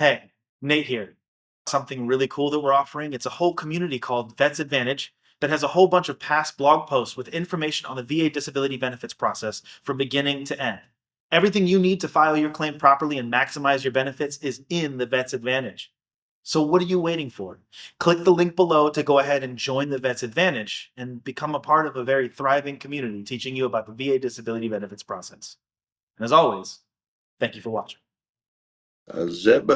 Hey, Nate here. Something really cool that we're offering. It's a whole community called Vets Advantage that has a whole bunch of past blog posts with information on the VA disability benefits process from beginning to end. Everything you need to file your claim properly and maximize your benefits is in the Vets Advantage. So, what are you waiting for? Click the link below to go ahead and join the Vets Advantage and become a part of a very thriving community teaching you about the VA disability benefits process. And as always, thank you for watching. Zeb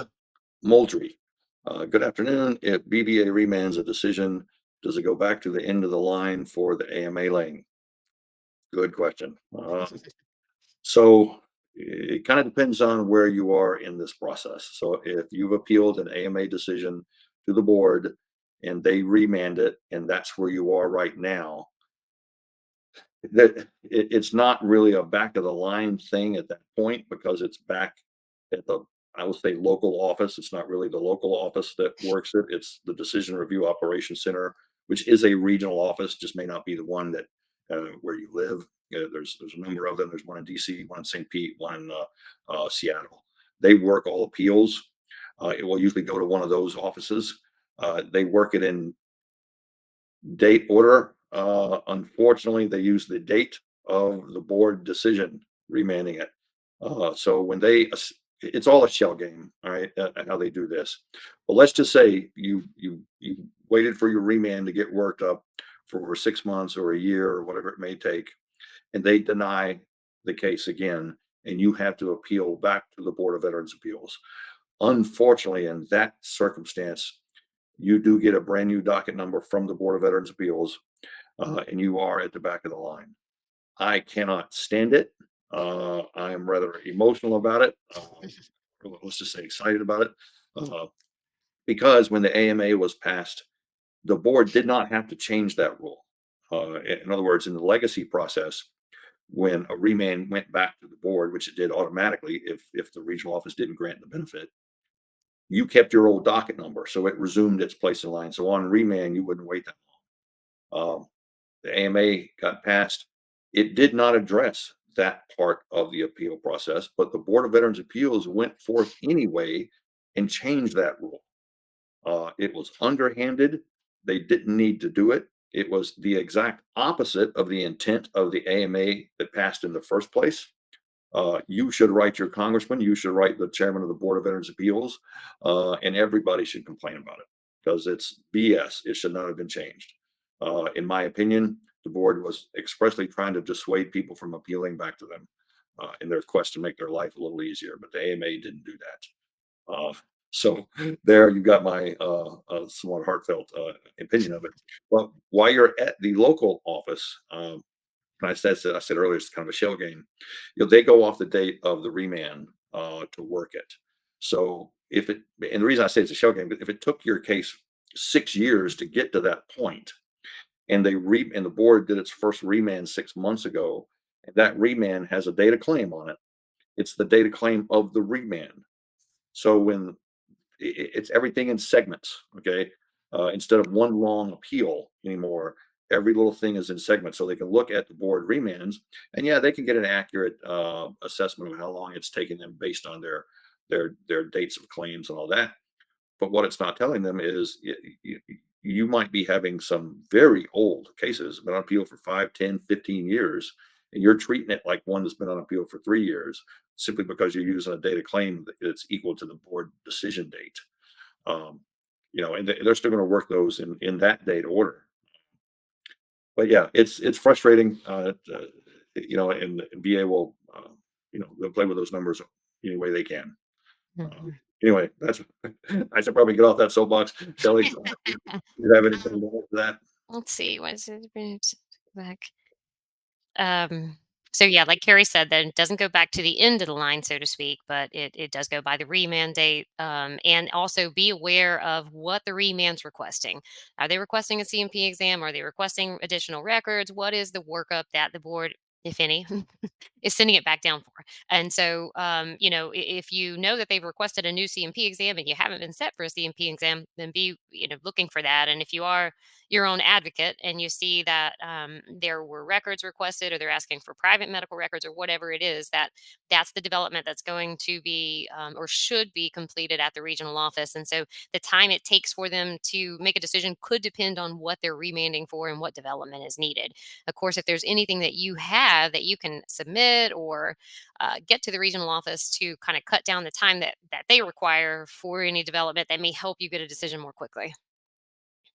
Moultrie. Good afternoon. If BVA remands a decision, does it go back to the end of the line for the AMA lane? Good question. So it kind of depends on where you are in this process. So if you've appealed an AMA decision to the board and they remand it, and that's where you are right now, it's not really a back of the line thing at that point because it's back at the, I would say, local office. It's not really the local office that works it. It's the Decision Review Operations Center, which is a regional office, just may not be the one that where you live. There's a number of them. There's one in DC, one in St. Pete, one in Seattle. They work all appeals. It will usually go to one of those offices. They work it in date order. Unfortunately, they use the date of the board decision remanding it. So when it's all a shell game, all right, how they do this. But let's just say you waited for your remand to get worked up for 6 months or a year or whatever it may take, and they deny the case again, and you have to appeal back to the Board of Veterans Appeals. Unfortunately, in that circumstance, you do get a brand new docket number from the Board of Veterans Appeals, and you are at the back of the line. I cannot stand it. I am rather emotional about it. Let's just say excited about it. Because when the AMA was passed, the board did not have to change that rule. In other words, in the legacy process, when a remand went back to the board, which it did automatically if the regional office didn't grant the benefit, you kept your old docket number, so it resumed its place in line. So on remand, you wouldn't wait that long. The AMA got passed. It did not address that part of the appeal process, but the Board of Veterans Appeals went forth anyway and changed that rule. It was underhanded. They didn't need to do it. It was the exact opposite of the intent of the AMA that passed in the first place. You should write your congressman, you should write the chairman of the Board of Veterans Appeals, and everybody should complain about it because it's BS. It should not have been changed. In my opinion, the board was expressly trying to dissuade people from appealing back to them in their quest to make their life a little easier, but the AMA didn't do that. So there you got my somewhat heartfelt opinion of it. But while you're at the local office, I said earlier, it's kind of a shell game. They go off the date of the remand to work it. So and the reason I say it's a shell game, if it took your case 6 years to get to that point, and and the board did its first remand 6 months ago, and that remand has a data claim on it, it's the data claim of the remand. So when it's everything in segments, okay, instead of one long appeal anymore, every little thing is in segments, so they can look at the board remands, and yeah, they can get an accurate assessment of how long it's taken them based on their dates of claims and all that. But what it's not telling them is you might be having some very old cases been on appeal for 5, 10, 15 years, and you're treating it like one that's been on appeal for 3 years simply because you're using a data claim that's equal to the board decision date. Um, and they're still going to work those in that date order. But yeah, it's frustrating. And VA will, they'll play with those numbers any way they can. Uh, Mhm. anyway, that's I should probably get off that soapbox. Shelly, you have anything to add to that? Let's see. What is it? Back. Um, so yeah, like Kerry said, then it doesn't go back to the end of the line, so to speak, but it does go by the remand date. And also be aware of what the remand's requesting. Are they requesting a CMP exam? Are they requesting additional records? What is the workup that the board if any, is sending it back down for. And so, if you know that they've requested a new CMP exam and you haven't been set for a CMP exam, then be, looking for that. And if you are your own advocate and you see that there were records requested, or they're asking for private medical records, or whatever it is, that's the development that's going to be or should be completed at the regional office. And so the time it takes for them to make a decision could depend on what they're remanding for and what development is needed. Of course, if there's anything that you have that you can submit or get to the regional office to kind of cut down the time that they require for any development, that may help you get a decision more quickly.